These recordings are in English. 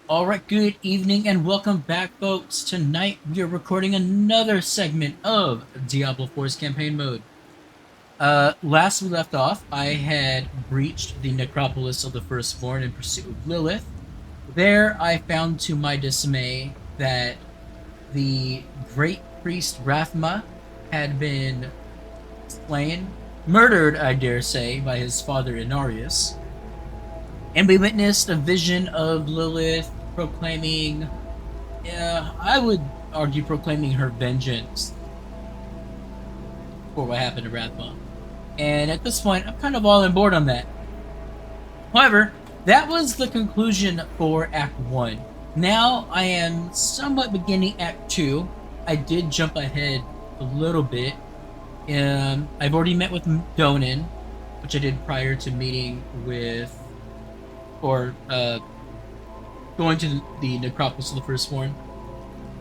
Alright, good evening and welcome back, folks. Tonight we are recording another segment of Diablo 4's campaign mode. Last we left off, I had breached the necropolis of the Firstborn in pursuit of Lilith. There I found to my dismay that the great priest Rathma had been slain, murdered, I dare say, by his father Inarius. And we witnessed a vision of Lilith proclaiming, I would argue proclaiming her vengeance for what happened to Rathma. And at this point, I'm kind of all on board on that. However, that was the conclusion for Act 1. Now I am somewhat beginning Act 2. I did jump ahead a little bit. I've already met with Donan, which I did prior to meeting with, or going to the necropolis of the Firstborn,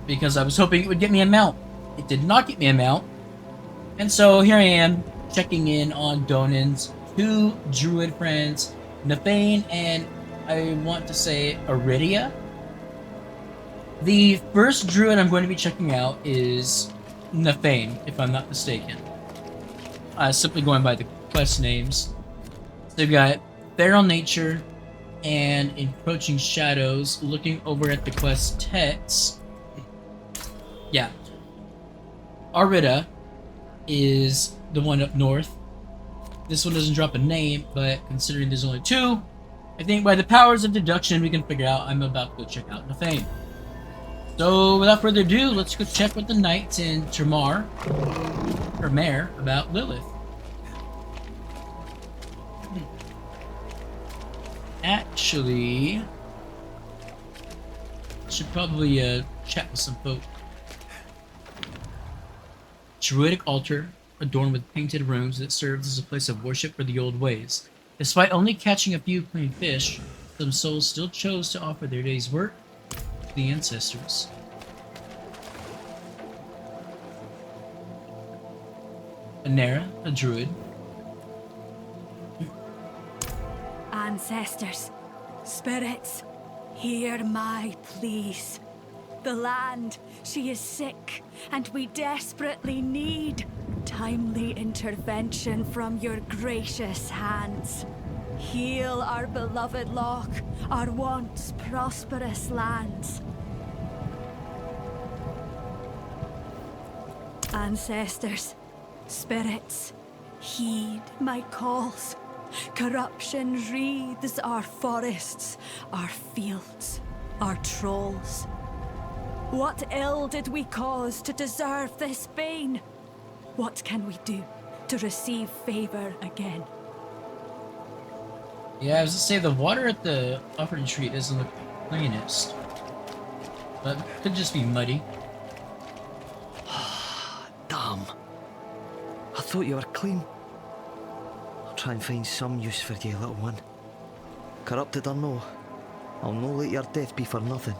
because I was hoping it would get me a mount. It did not get me a mount, and so here I am checking in on Donan's two druid friends, Nafain and I want to say Iridia. The first druid I'm going to be checking out is Nafain, if I'm not mistaken. Simply going by the quest names. So we've got Feral Nature and Encroaching Shadows. Looking over at the quest text, yeah, Arida is the one up north. This one doesn't drop a name, but considering there's only two, I think by the powers of deduction we can figure out I'm about to go check out Nafain. So without further ado, let's go check with the knights in Tirmair about Lilith. Actually, should probably chat with some folk. Druidic altar adorned with painted runes that serves as a place of worship for the old ways. Despite only catching a few clean fish, some souls still chose to offer their day's work to the ancestors. Anera, a druid. Ancestors, spirits, hear my pleas. The land, she is sick, and we desperately need timely intervention from your gracious hands. Heal our beloved Loch, our once prosperous lands. Ancestors, spirits, heed my calls. Corruption wreathes our forests, our fields, our trolls. What ill did we cause to deserve this bane? What can we do to receive favor again? Yeah, I was gonna say the water at the upper retreat isn't the cleanest, but it could just be muddy. Damn. I thought you were clean. I'll try and find some use for you, little one. Corrupted or no, I'll no let your death be for nothing.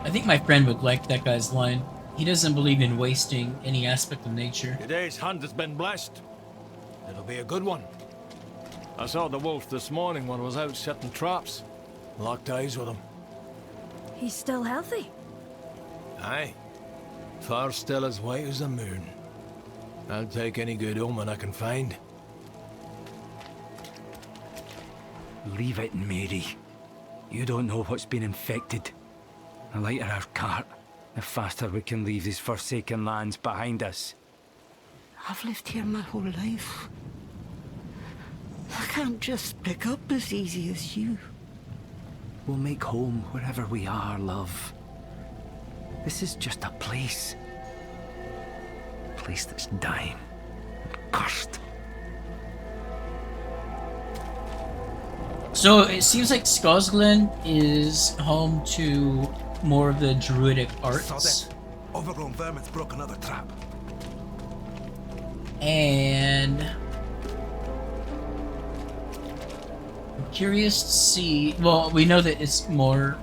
I think my friend would like that guy's line. He doesn't believe in wasting any aspect of nature. Today's hunt has been blessed. It'll be a good one. I saw the wolf this morning when I was out setting traps. Locked eyes with him. He's still healthy. Aye. Far still as white as the moon. I'll take any good omen I can find. Leave it, Mary. You don't know what's been infected. The lighter our cart, the faster we can leave these forsaken lands behind us. I've lived here my whole life. I can't just pick up as easy as you. We'll make home wherever we are, love. This is just a place. A place that's dying. Cursed. So it seems like Scosglen is home to more of the druidic arts. Overgrown vermin's broke another trap. And I'm curious to see, well, we know that it's more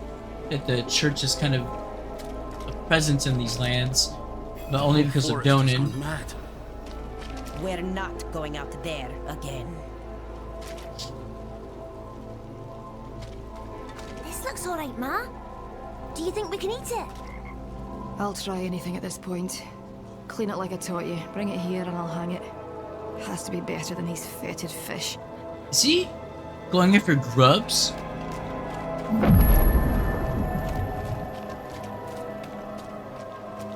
that the church is kind of a presence in these lands, but only because of Donan. We're not going out there again. looks alright, Ma. Do you think we can eat it? I'll try anything at this point. Clean it like I taught you. Bring it here and I'll hang it. Has to be better than these fetid fish. Is he going in for grubs?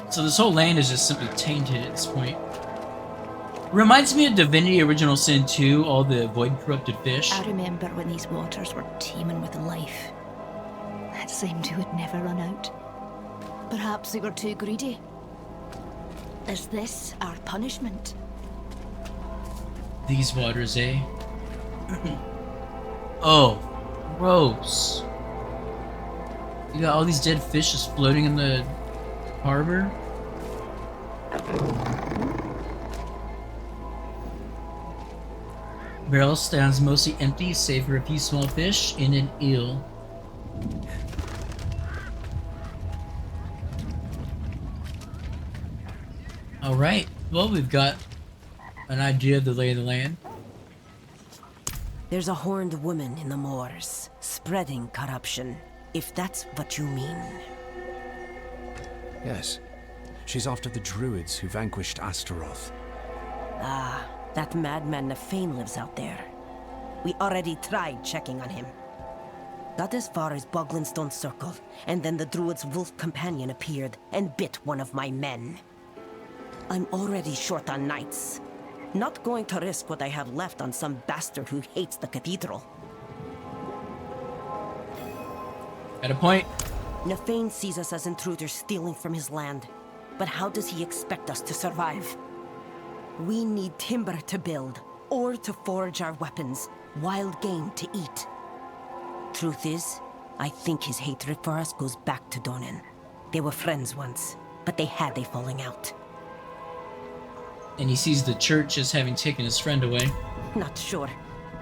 So this whole land is just simply tainted at this point. Reminds me of Divinity Original Sin 2, all the void corrupted fish. I remember when these waters were teeming with life. It seemed it would never run out. Perhaps we were too greedy. Is this our punishment? These waters, eh? Oh, gross. You got all these dead fish just floating in the harbor? Barrel stands mostly empty, save for a few small fish and an eel. Alright, well, we've got an idea of the lay of the land. There's a horned woman in the moors, spreading corruption, if that's what you mean. Yes. She's after the druids who vanquished Astaroth. Ah, that madman Nafain lives out there. We already tried checking on him. Got as far as Boglinstone Circle, and then the druid's wolf companion appeared and bit one of my men. I'm already short on knights. Not going to risk what I have left on some bastard who hates the cathedral. At a point. Nafain sees us as intruders stealing from his land. But how does he expect us to survive? We need timber to build, or to forge our weapons, wild game to eat. Truth is, I think his hatred for us goes back to Donan. They were friends once, but they had a falling out. And he sees the church as having taken his friend away. Not sure,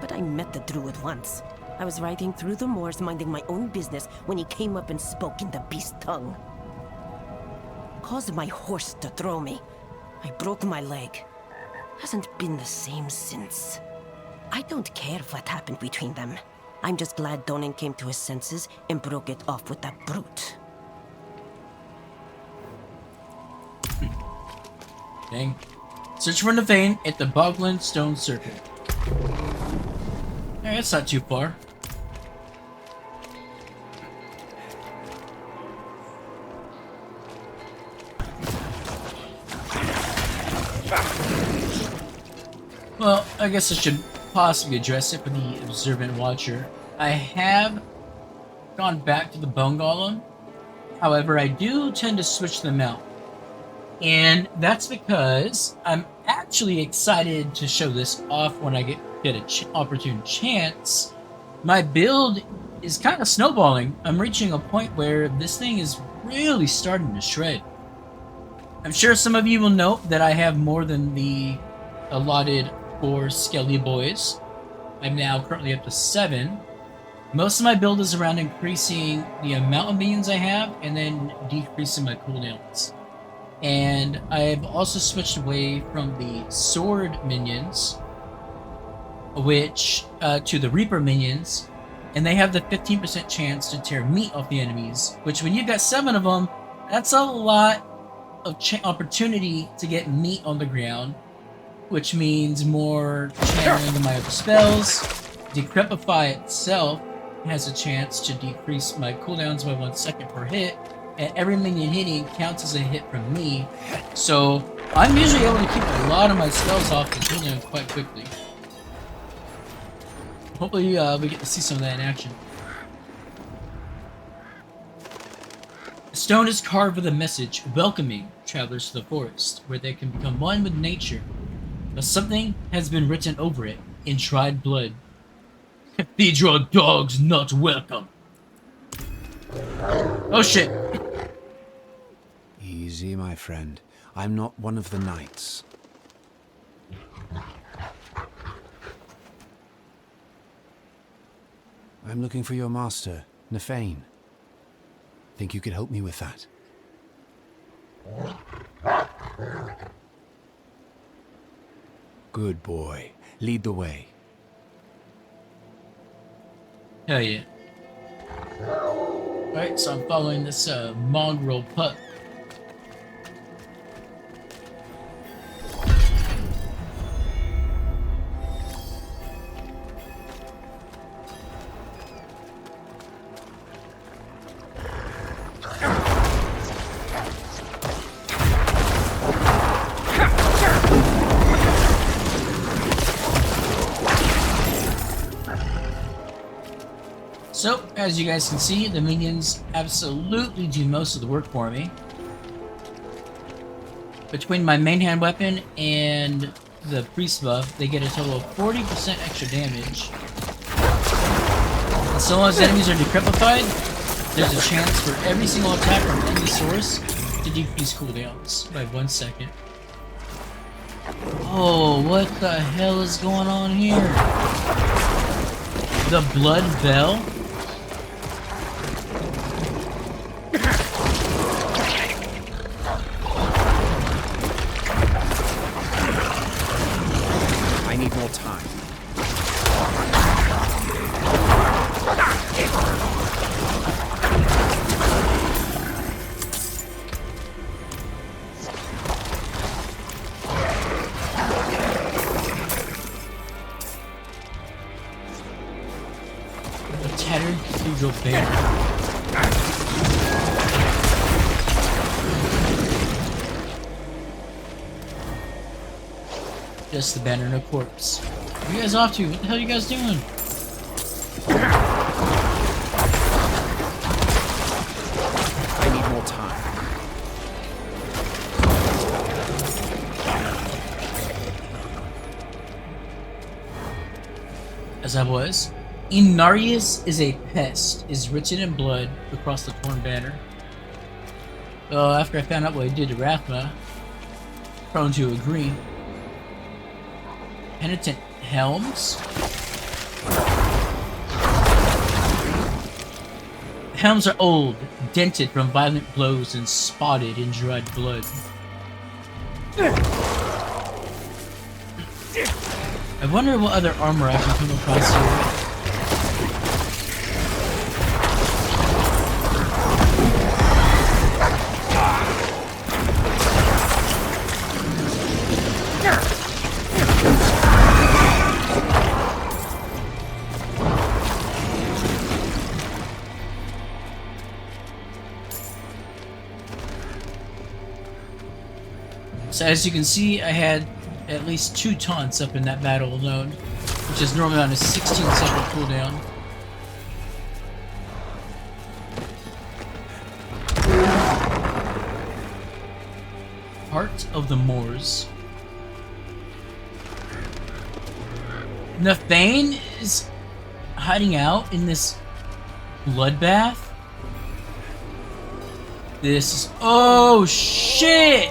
but I met the druid once. I was riding through the moors minding my own business when he came up and spoke in the beast tongue. Caused my horse to throw me. I broke my leg. Hasn't been the same since. I don't care what happened between them. I'm just glad Donan came to his senses and broke it off with that brute. Dang. Search for Nafain at the Bogland Stone Circle. Alright, that's not too far. Well, I guess I should possibly address it for the Observant Watcher. I have gone back to the Bone Golem. However, I do tend to switch them out. And that's because I'm actually excited to show this off when I get an opportune chance. My build is kind of snowballing. I'm reaching a point where this thing is really starting to shred. I'm sure some of you will note that I have more than the allotted 4 Skelly Boys. I'm now currently up to 7. Most of my build is around increasing the amount of minions I have and then decreasing my cooldowns. And I've also switched away from the sword minions, which to the Reaper minions, and they have the 15% chance to tear meat off the enemies, which when you've got 7 of them, that's a lot of opportunity to get meat on the ground, which means more channeling of my other spells. Decrepify itself has a chance to decrease my cooldowns by 1 second per hit, and every minion hitting counts as a hit from me, so I'm usually able to keep a lot of my spells off the cooldown quite quickly. Hopefully we get to see some of that in action. The stone is carved with a message welcoming travelers to the forest, where they can become one with nature. But something has been written over it in dried blood. Cathedral dogs not welcome. Oh shit. Easy, my friend. I'm not one of the knights. I'm looking for your master, Nafain. Think you could help me with that? Good boy. Lead the way. Hell yeah. Alright, so I'm following this mongrel pup. So, as you guys can see, the minions absolutely do most of the work for me. Between my main hand weapon and the priest buff, they get a total of 40% extra damage. And so long as enemies are decrepified, there's a chance for every single attack from any source to decrease cooldowns by 1 second. Oh, what the hell is going on here? The Blood Bell? I need more time. A tattered cathedral banner. Just the banner and a corpse. Where are you guys off to? What the hell are you guys doing? I need more time. As I was, Inarius is a pest, is written in blood across the torn banner. Well, after I found out what I did to Rathma, prone to agree. Penitent helms? Helms are old, dented from violent blows and spotted in dried blood. I wonder what other armor I can come across here. So as you can see, I had at least 2 taunts up in that battle alone, which is normally on a 16-second cooldown. Heart of the Moors. Nafain is hiding out in this bloodbath. This is... Oh, shit!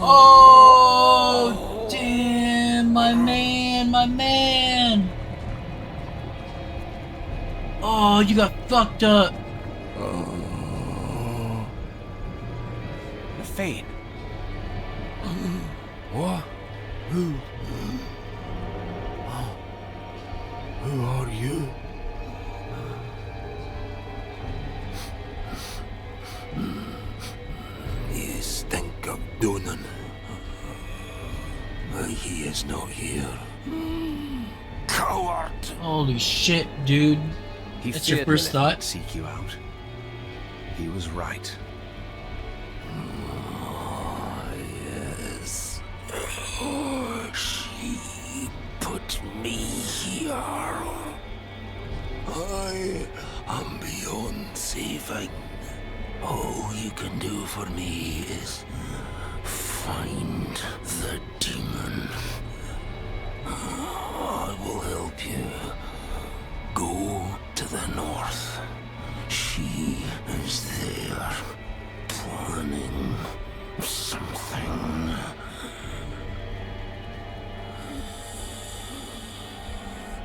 Oh, damn, my man. Oh, you got fucked up. Nafain. What? Who are you? You stink of Donan. He is not here. Coward! Holy shit, dude. He That's your feared first Lilith would thought? seek you out. He was right. Yes. She put me here. I am beyond saving. All you can do for me is find the demon. I will help you. Go to the north. She is there, planning something.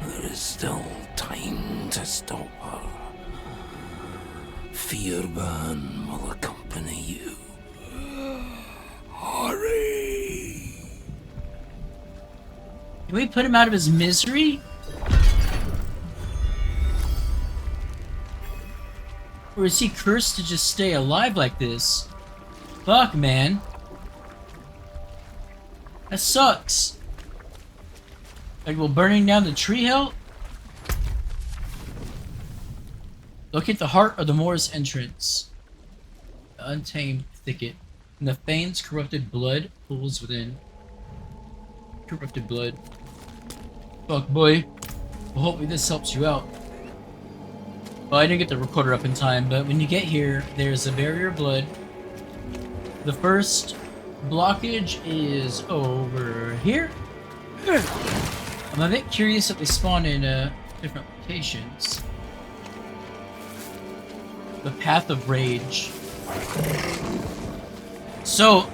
There is still time to stop her. Fearban will accompany you. Hurry! Can we put him out of his misery? Or is he cursed to just stay alive like this? Fuck, man. That sucks. Like, will burning down the tree help? Locate the heart of the moor's entrance. The Untamed Thicket. Nafain's corrupted blood pools within. Corrupted blood. Fuck, boy. Well, hopefully this helps you out. Well, I didn't get the recorder up in time, but when you get here, there's a barrier of blood. The first blockage is over here. I'm a bit curious that they spawn in different locations. The Path of Rage. So,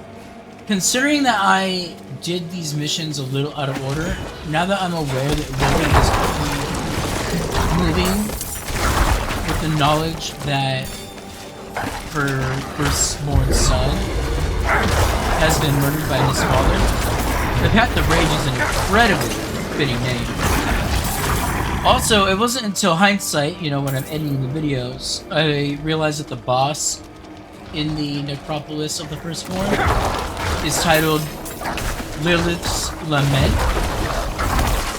considering that I did these missions a little out of order, now that I'm aware that Lilith is moving with the knowledge that her firstborn son has been murdered by his father, the Path of Rage is an incredibly fitting name. Also, it wasn't until hindsight, you know, when I'm editing the videos, I realized that the boss in the necropolis of the firstborn is titled Lilith's Lament.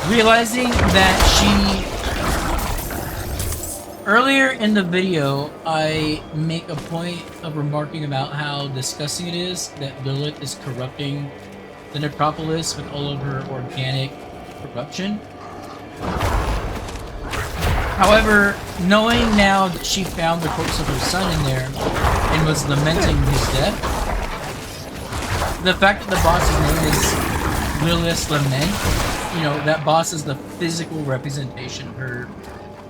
Realizing that earlier in the video, I make a point of remarking about how disgusting it is that Lilith is corrupting the necropolis with all of her organic corruption. However, knowing now that she found the corpse of her son in there and was lamenting his death, the fact that the boss's name is Lilith's Lament, you know, that boss is the physical representation of her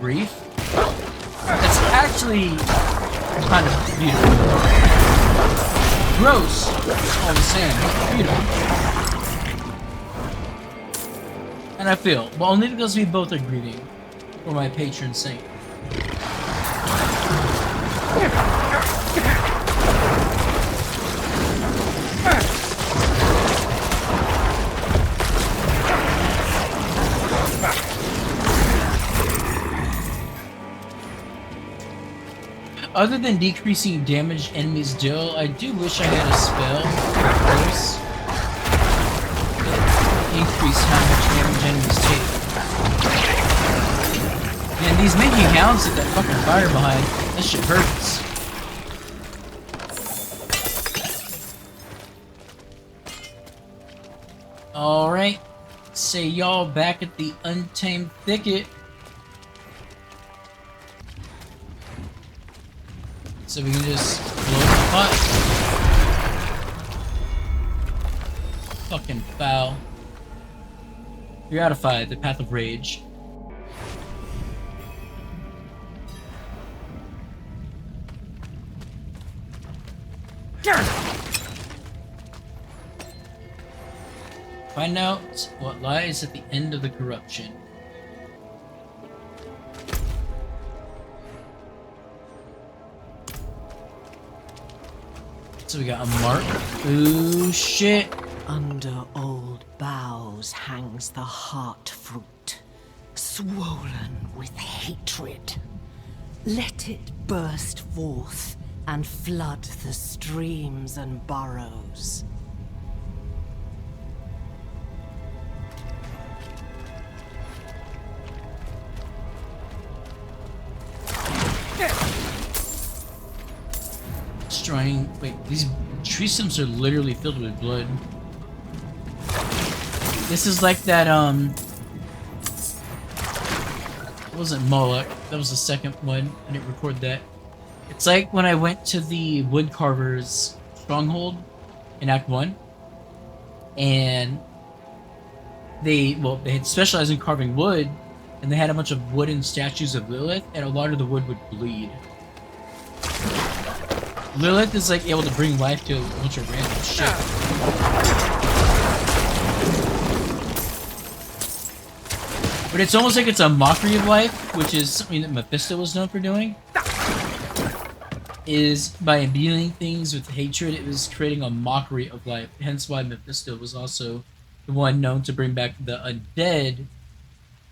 grief. It's actually kind of beautiful. Gross, all the same, beautiful. And I feel, well, only because we both are grieving for my patron saint. Other than decreasing damage enemies deal, I do wish I had a spell, of course, increase how much damage enemies take. Man, these making hounds with that fucking fire behind, that shit hurts. Alright, say y'all back at the Untamed Thicket. So we can just blow up the pot. Fucking foul. Gratified, the Path of Rage. Find out what lies at the end of the corruption. So we got a mark. Ooh, shit. Under old boughs hangs the heart fruit, swollen with hatred. Let it burst forth and flood the streams and burrows. Destroying. Wait, these tree stumps are literally filled with blood. This is like that, it wasn't Moloch, that was the second one. I didn't record that. It's like when I went to the woodcarver's stronghold in Act 1, and they had specialized in carving wood, and they had a bunch of wooden statues of Lilith, and a lot of the wood would bleed. Lilith is like able to bring life to a bunch of random shit. But it's almost like it's a mockery of life, which is something that Mephisto was known for doing. Is by imbuing things with hatred, it was creating a mockery of life. Hence why Mephisto was also the one known to bring back the undead,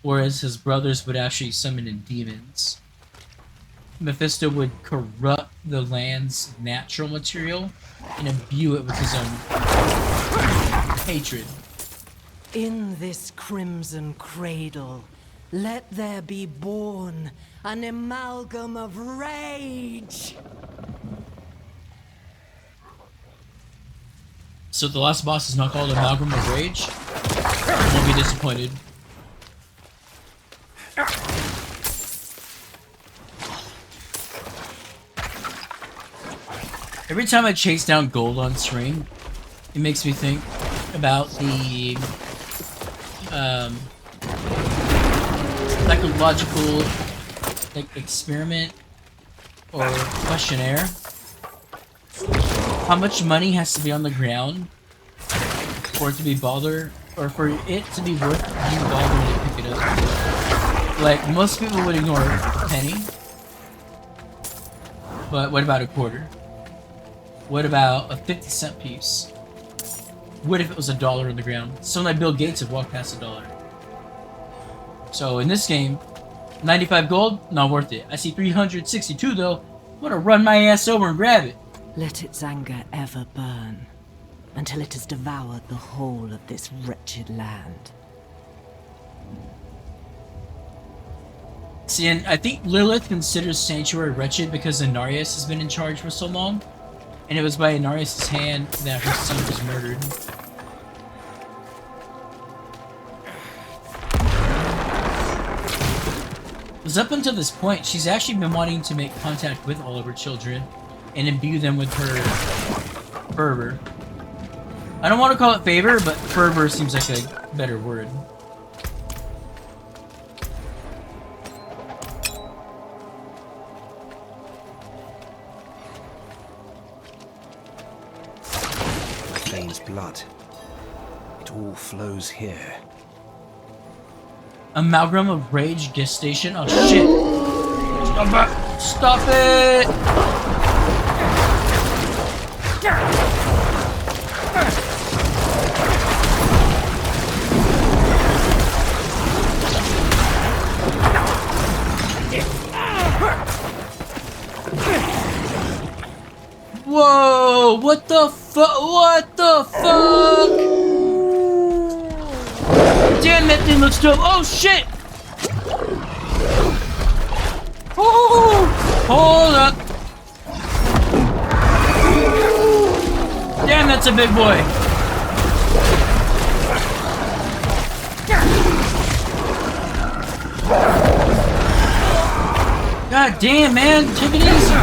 whereas his brothers would actually summon in demons. Mephisto would corrupt the land's natural material and imbue it with his own hatred. In this crimson cradle, let there be born an amalgam of rage. So the last boss is not called Amalgram of Rage? I won't be disappointed. Every time I chase down gold on screen, it makes me think about the psychological experiment or questionnaire. How much money has to be on the ground for it to be bothered, or for it to be worth you bothering to pick it up? Like, most people would ignore a penny. But what about a quarter? What about a 50-cent piece? What if it was $1 on the ground? Someone like Bill Gates would walk past $1. So in this game, 95 gold, not worth it. I see 362 though. I'm gonna run my ass over and grab it. Let its anger ever burn, until it has devoured the whole of this wretched land. See, and I think Lilith considers Sanctuary wretched because Inarius has been in charge for so long. And it was by Inarius' hand that her son was murdered. Because up until this point, she's actually been wanting to make contact with all of her children and imbue them with her fervor. I don't want to call it favor, but fervor seems like a better word. Blood. It all flows here. Amalgram of Rage Gestation? Oh shit! Stop it! Stop it! Whoa! What the fuck? What the fuck? Damn, that thing looks dope. Oh shit! Oh! Hold up! Damn, that's a big boy. God damn, man! Take it easy.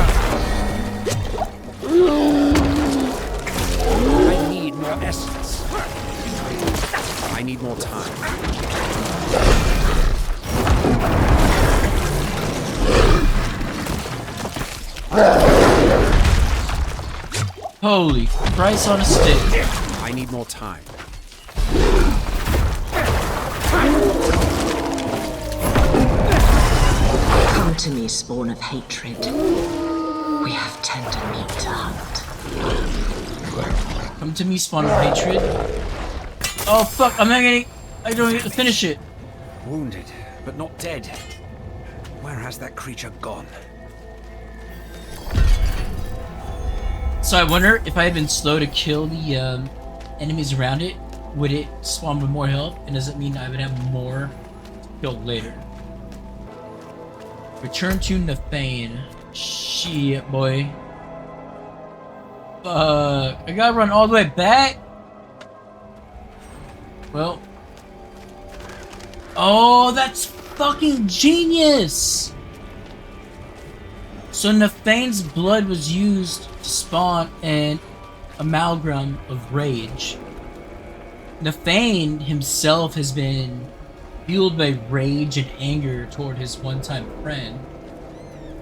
I need more essence. I need more time. Holy Christ on a stick. I need more time. Come to me, spawn of hatred. We have tender meat to hunt. Come to me, spawn of hatred. Oh fuck, I'm not getting... I don't get to finish it. Wounded, but not dead. Where has that creature gone? So I wonder if I had been slow to kill the enemies around it, would it spawn with more health? And does it mean I would have more killed later? Return to Nafain. Shit, boy. Fuck. I gotta run all the way back? Well. Oh, that's fucking genius! So Nafain's blood was used to spawn an amalgam of rage. Nafain himself has been fueled by rage and anger toward his one-time friend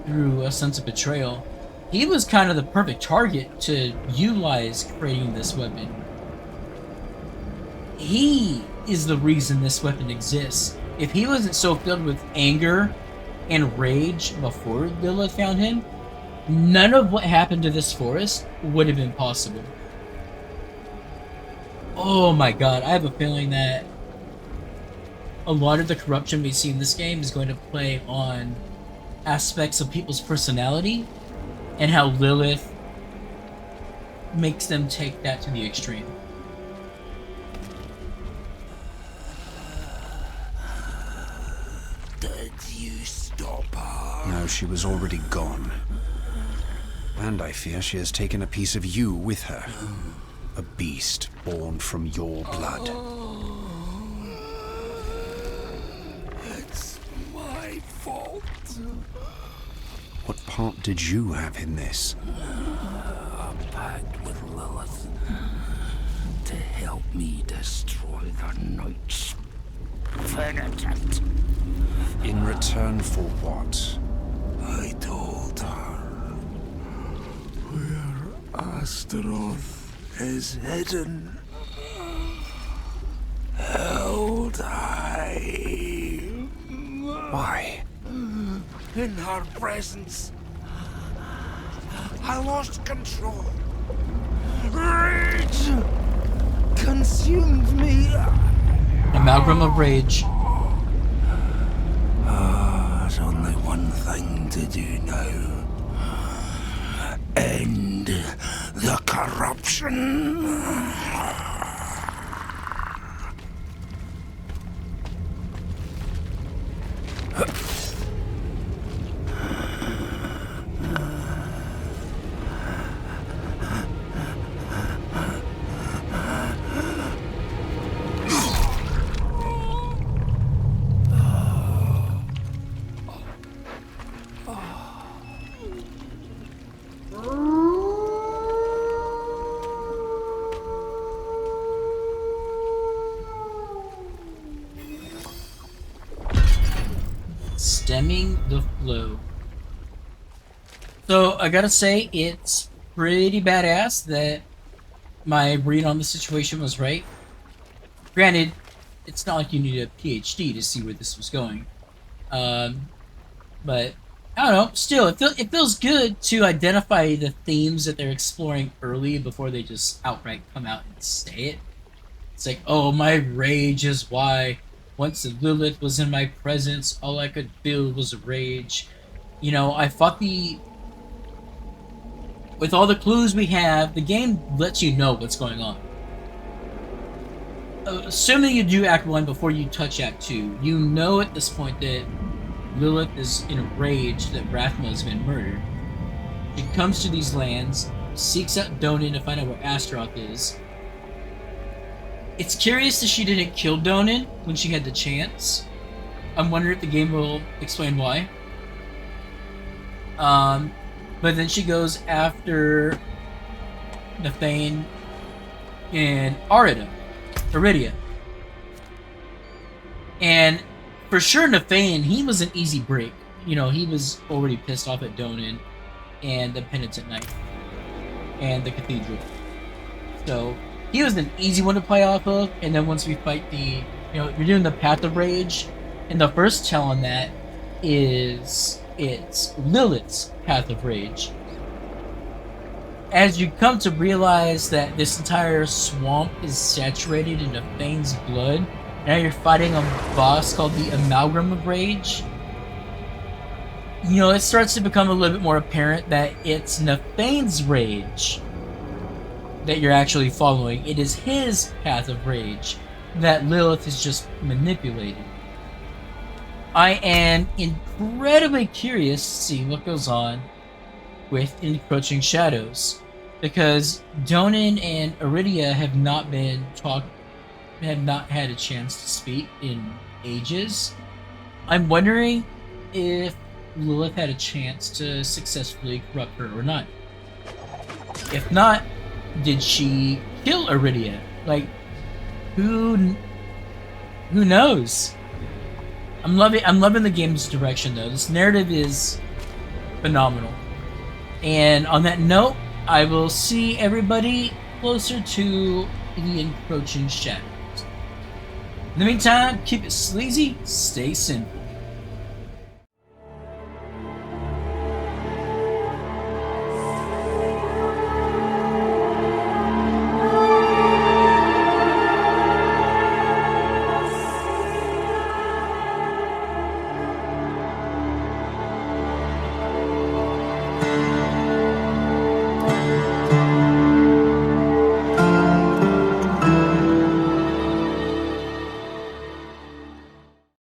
through a sense of betrayal. He was kind of the perfect target to utilize creating this weapon. He is the reason this weapon exists. If he wasn't so filled with anger and rage before Lilith found him, none of what happened to this forest would have been possible. Oh my god, I have a feeling that a lot of the corruption we see in this game is going to play on aspects of people's personality and how Lilith makes them take that to the extreme. Did you stop her? No, she was already gone. And I fear she has taken a piece of you with her. A beast born from your blood. It's my fault. What part did you have in this? A pact with Lilith to help me destroy the Knight's penitent. In return for what? I told her where Astaroth is hidden, held high. Why? In her presence, I lost control. Rage consumed me. Amalgram of rage. There's only one thing to do now. End the corruption. Stemming the flow. So I gotta say, it's pretty badass that my read on the situation was right. Granted, it's not like you need a PhD to see where this was going. But I don't know. Still, it feels good to identify the themes that they're exploring early before they just outright come out and say it. It's like, oh, my rage is why once Lilith was in my presence, all I could feel was rage. You know, I fought the... With all the clues we have, the game lets you know what's going on. Assuming you do Act 1 before you touch Act 2, you know at this point that Lilith is in a rage that Rathma has been murdered. She comes to these lands, seeks out Donan to find out where Astaroth is. It's curious that she didn't kill Donan when she had the chance. I'm wondering if the game will explain why. But then she goes after Nafain and Iridia. And for sure Nafain, he was an easy break. You know, he was already pissed off at Donan and the Penitent Knight and the Cathedral. So he was an easy one to play off of, and then once we fight the, you're doing the Path of Rage, and the first tell on that is it's Lilith's Path of Rage. As you come to realize that this entire swamp is saturated in Nafain's blood, now you're fighting a boss called the Amalgram of Rage. It starts to become a little bit more apparent that it's Nafain's rage that you're actually following. It is his path of rage that Lilith is just manipulating. I am incredibly curious to see what goes on with Encroaching Shadows, because Donan and Iridia have not had a chance to speak in ages. I'm wondering if Lilith had a chance to successfully corrupt her or not. If not, did she kill Iridia? Like, who knows? I'm loving the game's direction though. This narrative is phenomenal. And on that note, I will see everybody closer to the Encroaching Shadows. In the meantime, keep it sleazy, stay sinful.